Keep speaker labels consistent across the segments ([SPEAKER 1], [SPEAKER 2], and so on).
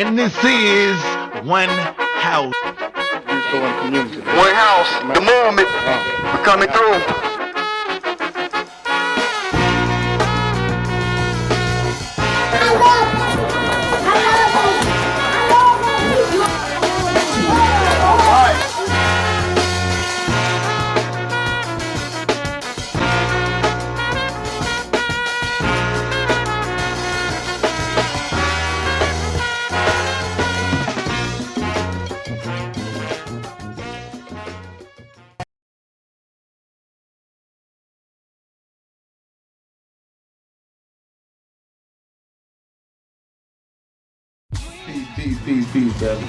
[SPEAKER 1] And this is One House.
[SPEAKER 2] One house, the movement, we're coming through.
[SPEAKER 3] Peace, fellas.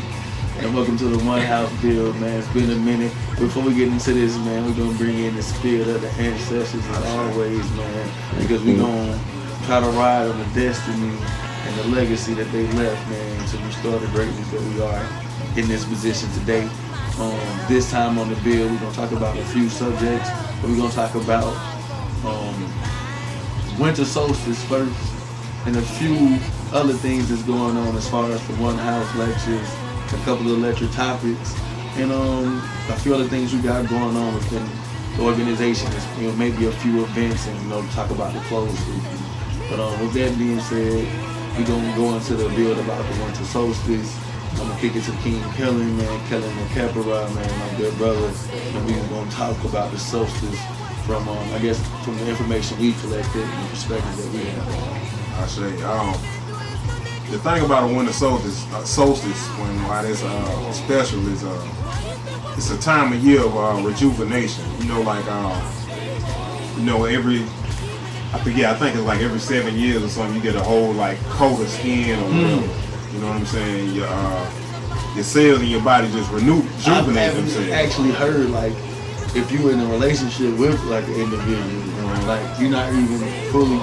[SPEAKER 3] And welcome to the One House build, man. It's been a minute. Before we get into this, man, we're gonna bring in the spirit of the ancestors as always, man. Because we're gonna try to ride on the destiny and the legacy that they left, man, to restore the greatness that we are in this position today. This time on the build, we're gonna talk about a few subjects. We're gonna talk about winter solstice first, and a few other things that's going on as far as the One House lectures, a couple of lecture topics, and a few other things we got going on within the organization. Maybe a few events, and talk about the closed group. But with that being said, we're gonna go into the build about the winter solstice. I'm gonna kick it to King Kellen, man, Kellen MenkheperRa, man, my good brother, and we're gonna talk about the solstice from from the information we collected and the perspective that we have.
[SPEAKER 4] I say, the thing about a winter solstice, why it's special is it's a time of year of rejuvenation. I think it's like every 7 years or something, you get a whole coat of skin or whatever. You know what I'm saying? Your cells in your body just rejuvenate themselves.
[SPEAKER 3] I've actually heard if you're in a relationship with an individual, you're not even fully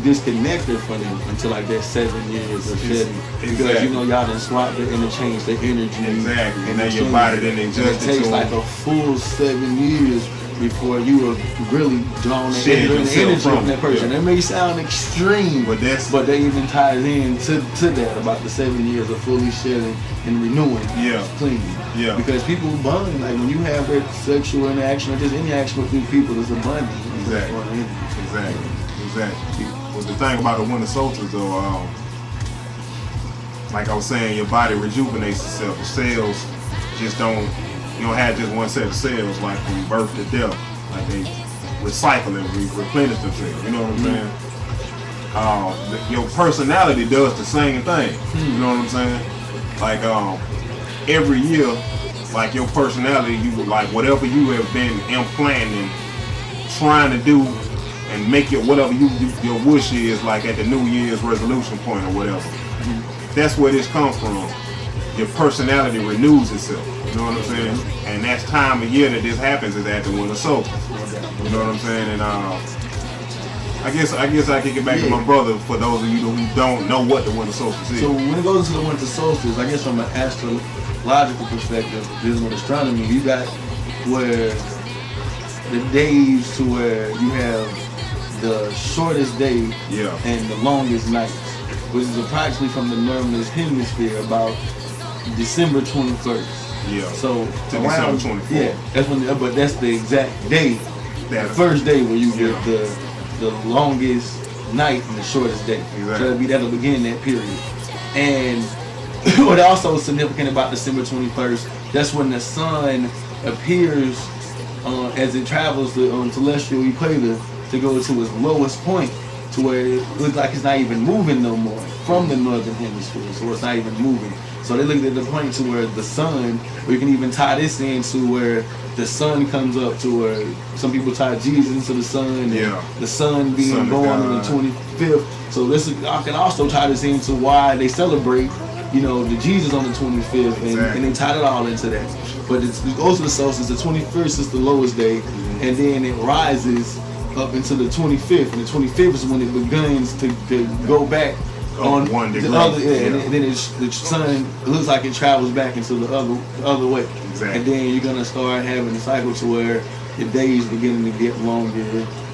[SPEAKER 3] disconnected from them until that 7 years or 7. Because y'all done swapped it, interchanged the energy.
[SPEAKER 4] Exactly. And then your body then adjusted to it.
[SPEAKER 3] It takes a full 7 years before you are really drawn the energy from that person.
[SPEAKER 4] Yeah.
[SPEAKER 3] It may sound extreme, but that even ties in to that about the 7 years of fully shedding and renewing, cleaning.
[SPEAKER 4] Yeah.
[SPEAKER 3] Because people bond, when you have that sexual interaction or just any action with new people, there's a bonding.
[SPEAKER 4] Exactly. Well, the thing about the winter solstice, though, like I was saying, your body rejuvenates itself. The cells just you don't have just one set of cells from birth to death. They recycle and replenish themselves. You know what I'm saying? Your personality does the same thing. You know what I'm saying? Every year, your personality, whatever you have been implanting, trying to do, and make it whatever your wish is, at the New Year's resolution point or whatever. That's where this comes from. Your personality renews itself. You know what I'm saying? And that time of year that this happens is at the winter solstice. You know what I'm saying? And I guess I can get back to my brother for those of you who don't know what the winter solstice is.
[SPEAKER 3] So when it goes to the winter solstice, I guess from an astrological perspective, dealing with astronomy, you got where the days to where you have the shortest day and the longest night, which is approximately from the northern hemisphere about December 21st.
[SPEAKER 4] Yeah.
[SPEAKER 3] So
[SPEAKER 4] to
[SPEAKER 3] around
[SPEAKER 4] December 24th.
[SPEAKER 3] Yeah, but that's the exact day. The first day where you get the longest night and the shortest day.
[SPEAKER 4] Exactly.
[SPEAKER 3] So that'll begin that period. And what also is significant about December 21st, that's when the sun appears as it travels the celestial equator to go to its lowest point, to where it looks like it's not even moving no more from the northern hemisphere, so it's not even moving. So they looked at the point to where the sun, we can even tie this into where the sun comes up to where some people tie Jesus into the sun, and the sun being born on the 25th. So I can also tie this into why they celebrate, the Jesus on the 25th, and they tied it all into that. But it goes to the solstice, the 21st is the lowest day, and then it rises up into the 25th, and the 25th is when it begins to go back on
[SPEAKER 4] 1 degree.
[SPEAKER 3] And then the sun, it looks like it travels back into the other way.
[SPEAKER 4] Exactly.
[SPEAKER 3] And then you're gonna start having a cycle to where the days beginning to get longer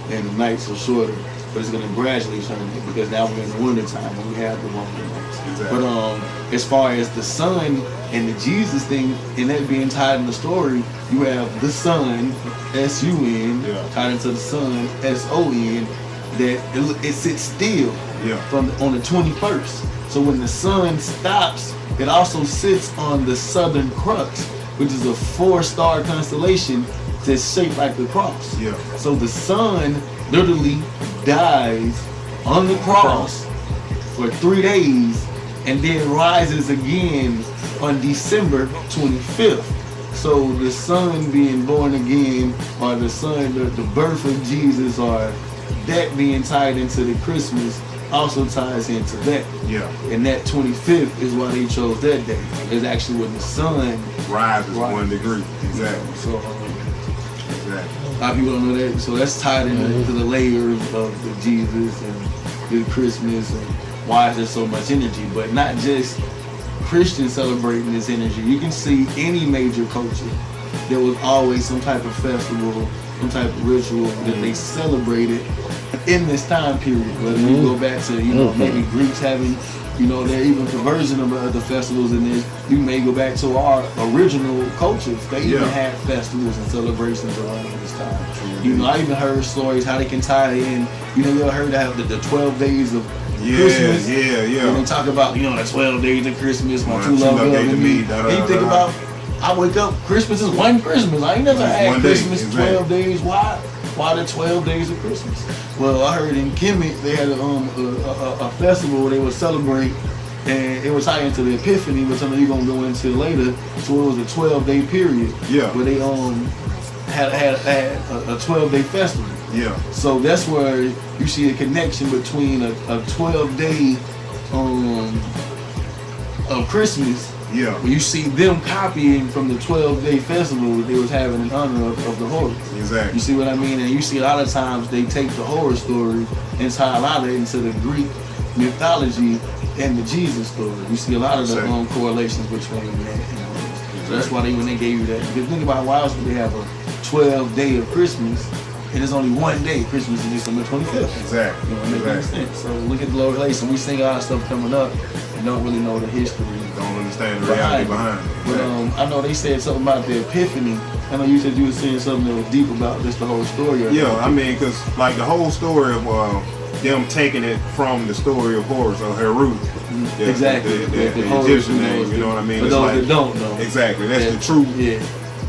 [SPEAKER 3] and the nights are shorter. but it's going to gradually turn it because now we're in the winter time and we have the warmer months.
[SPEAKER 4] Exactly.
[SPEAKER 3] But as far as the sun and the Jesus thing and that being tied in the story, you have the sun, S-U-N, tied into the sun, S-O-N, that it sits still on the 21st. So when the sun stops, it also sits on the southern crux, which is a 4-star constellation that's shaped like the cross.
[SPEAKER 4] Yeah.
[SPEAKER 3] So the sun literally dies on the cross for 3 days and then rises again on December 25th. So the sun being born again, or the sun, the birth of Jesus, or that being tied into the Christmas also ties into that.
[SPEAKER 4] Yeah.
[SPEAKER 3] And that 25th is why they chose that day. It's actually when the sun
[SPEAKER 4] rises 1 degree. Exactly.
[SPEAKER 3] So
[SPEAKER 4] exactly.
[SPEAKER 3] a lot of people don't know that. So that's tied into the layers of the Jesus and the Christmas and why is there so much energy. But not just Christians celebrating this energy. You can see any major culture, there was always some type of festival, some type of ritual that they celebrated in this time period. Whether you go back to, maybe Greeks having, their even perversion of the festivals in this. You may go back to our original cultures. They even had festivals and celebrations around this time. I even heard stories how they can tie it in. You ever heard of the 12 days of Christmas? When they talk about, the 12 days of Christmas, my true love to me. And you think about, I wake up, Christmas is one Christmas. I ain't never had Christmas 12 days. Why? Why the 12 days of Christmas? Well, I heard in Kemet they had a festival where they would celebrate, and it was tied into the Epiphany, which I know you're gonna go into later. So it was a 12-day period. Where they had a 12-day festival. So that's where you see a connection between a 12-day of Christmas. Where you see them copying from the 12-day festival that they was having in honor of the horror.
[SPEAKER 4] Exactly.
[SPEAKER 3] You see what I mean? And you see a lot of times they take the horror story and tie a lot of it into the Greek mythology and the Jesus story. You see a lot of the correlations between that. So that's why when they gave you that. Because think about why else would they have a 12-day of Christmas and it's only one day. Christmas is December 25th.
[SPEAKER 4] Exactly.
[SPEAKER 3] It makes sense. So look at the Lord relation. We sing a lot of stuff coming up and don't really know the history.
[SPEAKER 4] Don't understand the reality behind it.
[SPEAKER 3] But I know they said something about the Epiphany. I know you said you were saying something that was deep about just the whole story.
[SPEAKER 4] Because like the whole story of them taking it from the story of Horus or Heru.
[SPEAKER 3] Exactly.
[SPEAKER 4] The Egyptian name, you know what I mean?
[SPEAKER 3] For those that don't know.
[SPEAKER 4] Exactly. That's the true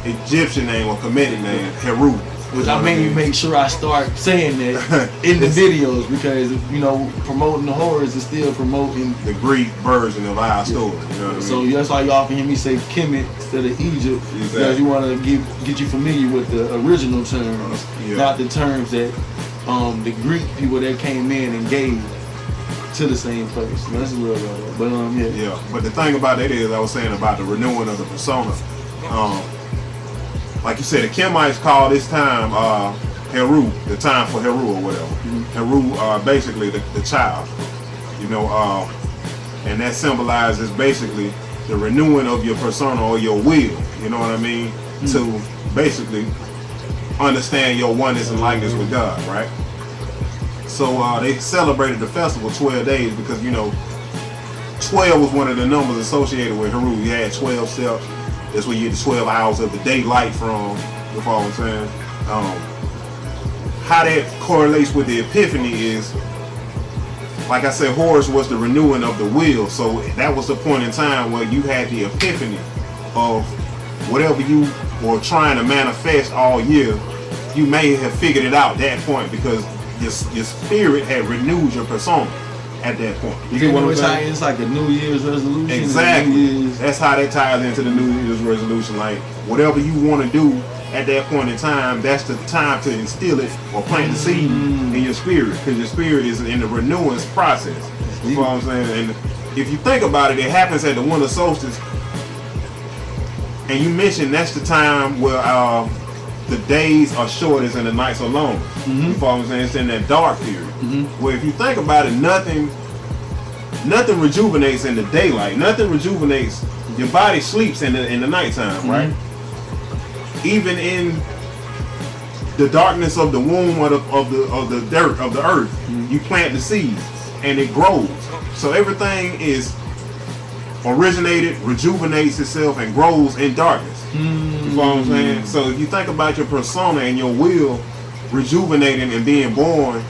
[SPEAKER 4] Egyptian name or Kemetic name, Heru.
[SPEAKER 3] Which I mean, make sure I start saying that in the videos because promoting the horrors is still promoting
[SPEAKER 4] the Greek version of our story. You know what I mean?
[SPEAKER 3] So that's why you often hear me say Kemet instead of Egypt because you want to get you familiar with the original terms, not the terms that the Greek people that came in and gave to the same place. That's real, but
[SPEAKER 4] But the thing about that is, I was saying about the renewing of the persona. Like you said, the Kemites call this time Heru, the time for Heru or whatever. Heru, basically the child, and that symbolizes basically the renewing of your persona or your will. You know what I mean? To basically understand your oneness and likeness with God, right? So they celebrated the festival 12 days because 12 was one of the numbers associated with Heru. You had 12 steps. That's where you get the 12 hours of the daylight from, you follow what I'm saying? How that correlates with the Epiphany is, like I said, Horus was the renewing of the will. So that was the point in time where you had the epiphany of whatever you were trying to manifest all year. You may have figured it out at that point because your spirit had renewed your persona at that point.
[SPEAKER 3] You get what I'm saying? It's like a New Year's resolution.
[SPEAKER 4] Exactly. That's how that ties into the New Year's resolution. Like whatever you want to do at that point in time, that's the time to instill it or plant the seed in your spirit, because your spirit is in the renewing process. You know what I'm saying? And if you think about it, it happens at the winter solstice. And you mentioned that's the time where the days are shortest and the nights are long. You know what I'm saying? It's in that dark period. Where if you think about it, nothing rejuvenates in the daylight. Nothing rejuvenates. Your body sleeps in the nighttime, right? Even in the darkness of the womb of the dirt of the earth. You plant the seed and it grows. So everything is originated, rejuvenates itself, and grows in darkness. You know what I'm saying? So if you think about your persona and your will rejuvenating and being born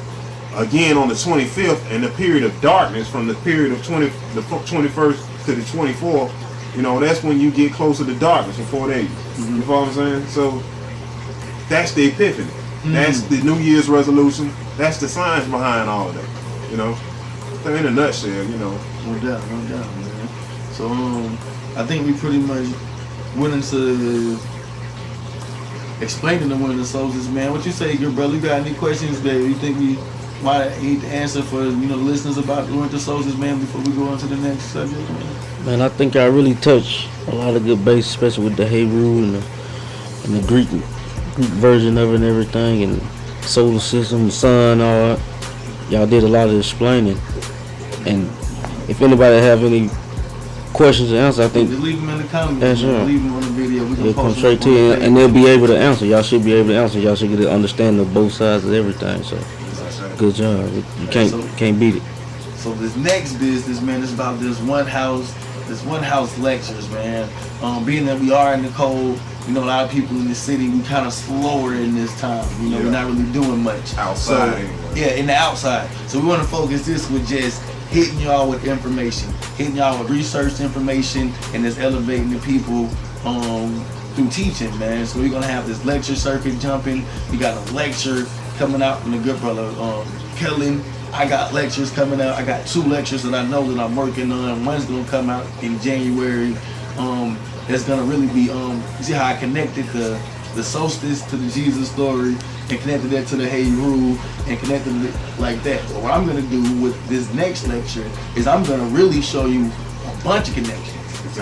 [SPEAKER 4] again on the 25th in the period of darkness, from the period of the 21st to the 24th, you know, that's when you get closer to darkness for 4 days. You know what I'm saying? So that's the epiphany. That's the New Year's resolution. That's the science behind all of that. You know, so in a nutshell, you know.
[SPEAKER 3] No doubt, man. So I think we pretty much went into explaining the winter solstice, man. What you say, good brother? You got any questions that you think we might need to answer for, you know, the listeners about the winter solstice, man, before we go on to the next subject, man?
[SPEAKER 5] Man, I think I really touched a lot of good base, especially with the Hebrew and the Greek version of it and everything, and solar system, the sun, all that. Y'all did a lot of explaining. And if anybody have any questions or answers, I think
[SPEAKER 3] just leave them in the comments.
[SPEAKER 5] Yeah, sure.
[SPEAKER 3] Leave them on the video. We
[SPEAKER 5] they'll
[SPEAKER 3] can
[SPEAKER 5] come
[SPEAKER 3] post
[SPEAKER 5] straight to you, and they'll be able to answer. Y'all should be able to answer. Y'all should get an understanding of both sides of everything. So, good job. You can't beat it.
[SPEAKER 3] So this next business, man, is about this one house lectures, man. Being that we are in the cold, you know, a lot of people in the city, we kind of slower in this time. You know, we're not really doing much
[SPEAKER 4] Outside.
[SPEAKER 3] So, in the outside. So we want to focus this with just hitting y'all with information, hitting y'all with research information, and just elevating the people through teaching, man. So we're gonna have this lecture circuit jumping. We got a lecture coming out from the good brother Kellen. I got lectures coming out. I got 2 lectures that I know that I'm working on. One's gonna come out in January. That's gonna really be you see how I connected the solstice to the Jesus story and connected that to the Hebrew and connected it like that. So what I'm gonna do with this next lecture is I'm gonna really show you a bunch of connections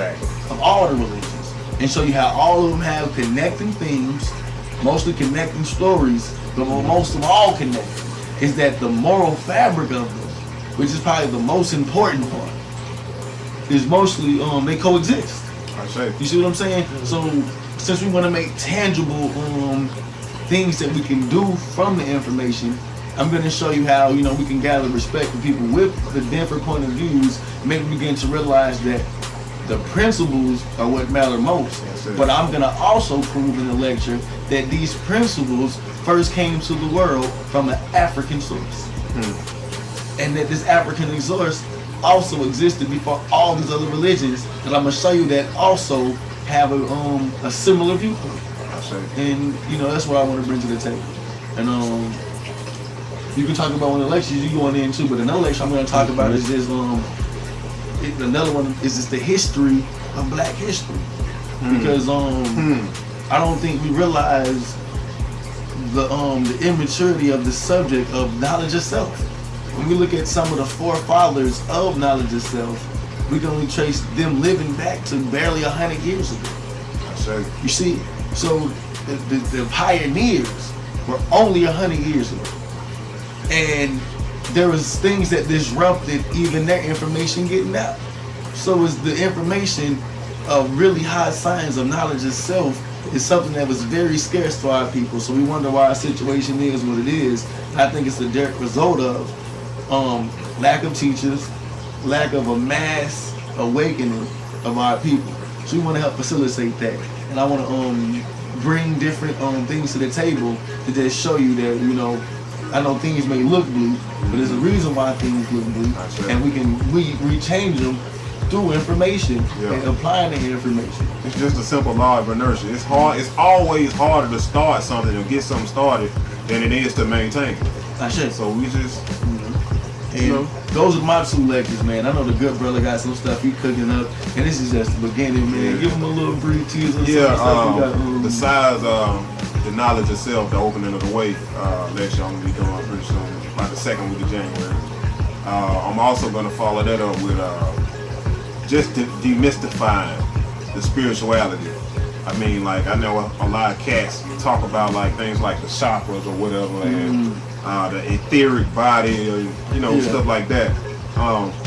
[SPEAKER 3] of all the religions and show you how all of them have connecting themes, mostly connecting stories, but what most of all connecting is that the moral fabric of them, which is probably the most important part, is mostly they coexist. You see what I'm saying? So since we want to make tangible things that we can do from the information, I'm going to show you how, you know, we can gather respect for people with the different point of views, make them begin to realize that the principles are what matter most. But I'm going to also prove in the lecture that these principles first came to the world from an African source. And that this African source also existed before all these other religions that I'm going to show you that also have a similar viewpoint. And, you know, that's what I want to bring to the table. And you can talk about one of the lectures you're going into, but another lecture I'm going to talk about is just, another one is just the history of Black history. Because I don't think we realize the immaturity of the subject of knowledge of self. When we look at some of the forefathers of knowledge of self, we can only trace them living back to barely 100 years ago. You see, so the pioneers were only 100 years ago. And there was things that disrupted even their information getting out. So is the information of really high science of knowledge itself is something that was very scarce to our people. So we wonder why our situation is what it is. And I think it's the direct result of lack of teachers, lack of a mass awakening of our people. So we want to help facilitate that. And I want to bring different things to the table to just show you that, you know, I know things may look blue, but there's a reason why things look blue. And we change them through information and applying the information.
[SPEAKER 4] It's just a simple law of inertia. It's hard. It's always harder to start something or get something started than it is to maintain it. So we just, you know.
[SPEAKER 3] Those are my 2 lectures, man. I know the good brother got some stuff he cooking up, and this is just the beginning, man. Give him a little brief teaser.
[SPEAKER 4] Besides the knowledge itself, the opening of the way lecture I'm gonna be doing pretty soon, about the 2nd week of January. I'm also gonna follow that up with just demystifying the spirituality. I mean, like, I know a lot of cats talk about like things like the chakras or whatever, and the etheric body, or, you know, stuff like that.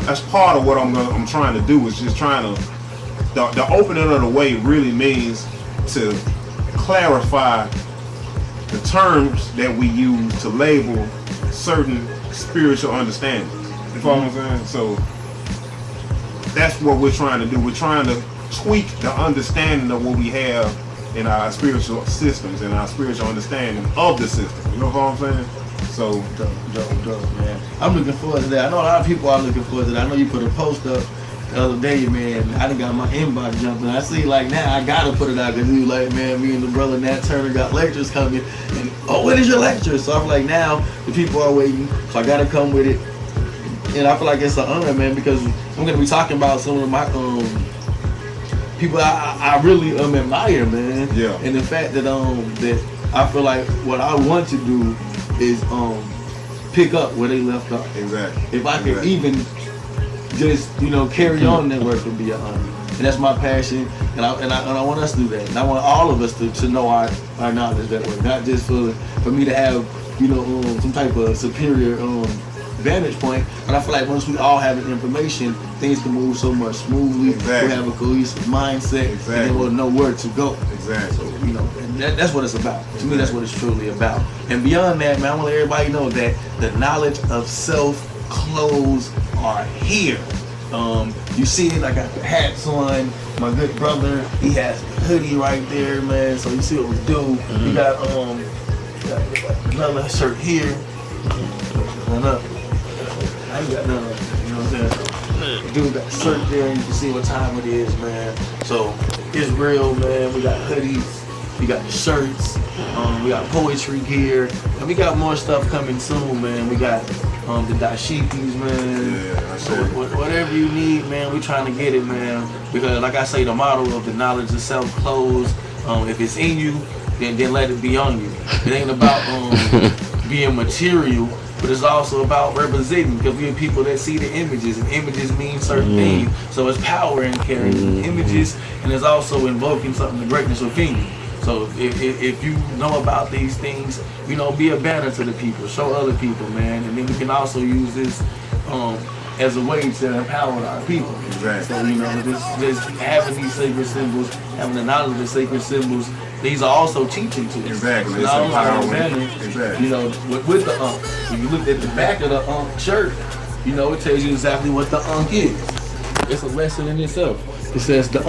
[SPEAKER 4] That's part of what I'm trying to do. Is just trying to the opening of the way really means to clarify the terms that we use to label certain spiritual understandings. You follow what I'm saying? So that's what we're trying to do. We're trying to tweak the understanding of what we have in our spiritual systems and our spiritual understanding of the system. You know what I'm saying? So
[SPEAKER 3] dope, man. I'm looking forward to that. I know a lot of people are looking forward to that. I know you put a post up the other day, man. I done got my inbox jumping. I see like now I gotta put it out because you like, man, me and the brother Nat Turner got lectures coming. And when is your lecture? So I'm like, now the people are waiting, so I gotta come with it. And I feel like it's an honor, man, because I'm gonna be talking about some of my people I really admire, man.
[SPEAKER 4] Yeah.
[SPEAKER 3] And the fact that that I feel like what I want to do is pick up where they left off.
[SPEAKER 4] exactly.
[SPEAKER 3] If I could even just carry on that work, would be an honor. And that's my passion, and I want us to do that. And I want all of us to know our knowledge that way, not just for me to have some type of superior vantage point. But I feel like once we all have the information, things can move so much smoothly.
[SPEAKER 4] Exactly.
[SPEAKER 3] We'll have a cohesive mindset,
[SPEAKER 4] Exactly.
[SPEAKER 3] and then we'll know where to go.
[SPEAKER 4] Exactly.
[SPEAKER 3] So, and that's what it's about. To me, that's what it's truly about. And beyond that, man, I want to let everybody know that the knowledge of self clothes are here. You see it, I got the hats on. My good brother, he has a hoodie right there, man. So you see what we do. We got another shirt here. None up. I ain't got none of it. You know what I'm saying? Dude got a shirt there, and you can see what time it is, man. So it's real, man. We got hoodies, we got shirts, we got poetry gear, and we got more stuff coming soon, man. We got the dashikis, man.
[SPEAKER 4] Yeah,
[SPEAKER 3] So whatever you need, man, we trying to get it, man. Because like I say, the motto of the knowledge of self clothes, if it's in you, then let it be on you. It ain't about being material, but it's also about representing, because we're people that see the images, and images mean certain things. So it's power in carrying images, and it's also invoking something, the greatness within you. So if you know about these things, be a banner to the people, show other people, man, and then we can also use this as a way to empower our people.
[SPEAKER 4] Exactly.
[SPEAKER 3] So just having these sacred symbols, having the knowledge of the sacred symbols, these are also teaching to us.
[SPEAKER 4] Exactly.
[SPEAKER 3] It's not only our banner,
[SPEAKER 4] Exactly.
[SPEAKER 3] with the when you look at the back of the shirt, it tells you exactly what the is. It's a lesson in itself. It says the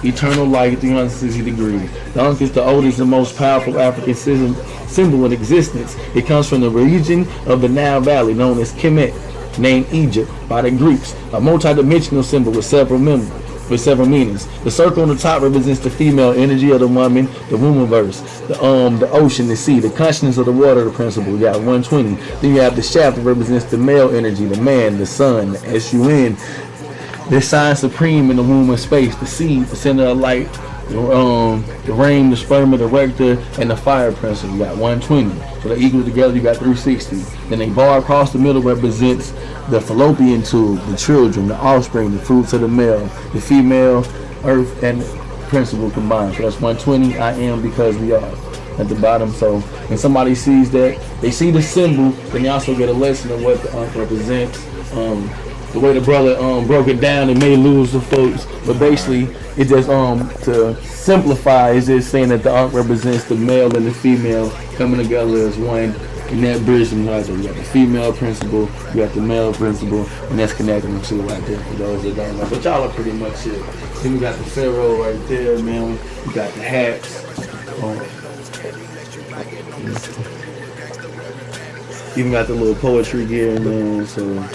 [SPEAKER 3] eternal light, 360 degrees. The is the oldest and most powerful African symbol in existence. It comes from the region of the Nile Valley known as Kemet, named Egypt by the Greeks. A multi-dimensional symbol with several meanings. The circle on the top represents the female energy of the woman, the womanverse, the ocean, the sea, the consciousness of the water, the principle. You got 120. Then you have the shaft that represents the male energy, the man, the sun, the sun. The sign supreme in the womb of space, the seed, the center of light, the rain, the sperma, the rector, and the fire principle. You got 120. So they equal together, you got 360. Then a bar across the middle represents the fallopian tube, the children, the offspring, the fruits of the male, the female, earth, and principle combined. So that's 120. I am because we are at the bottom. So when somebody sees that, they see the symbol, then they also get a lesson of what the represents. The way the brother broke it down, it may lose the folks, but basically it just to simplify, is just saying that the Ankh represents the male and the female coming together as one, and that bridge them right there. You got the female principle, you got the male principle, and that's connecting them two right there for those that don't know. But y'all are pretty much it. Then we got the pharaoh right there, man. We got the hats. Even got the little poetry gear, man. So.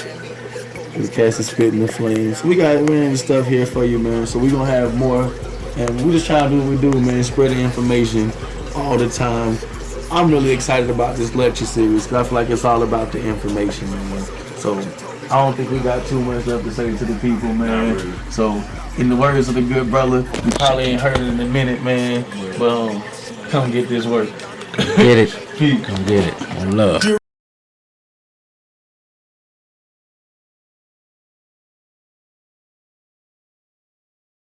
[SPEAKER 3] The cast is spitting the flames. We got random stuff here for you, man. So we gonna have more, and we just trying to do what we do, man. Spread the information all the time. I'm really excited about this lecture series because I feel like it's all about the information, man. So I don't think we got too much left to say to the people, man. So in the words of the good brother, you probably ain't heard it in a minute, man. But come get this work.
[SPEAKER 5] Get it.
[SPEAKER 3] Peace.
[SPEAKER 5] Come get it. One love.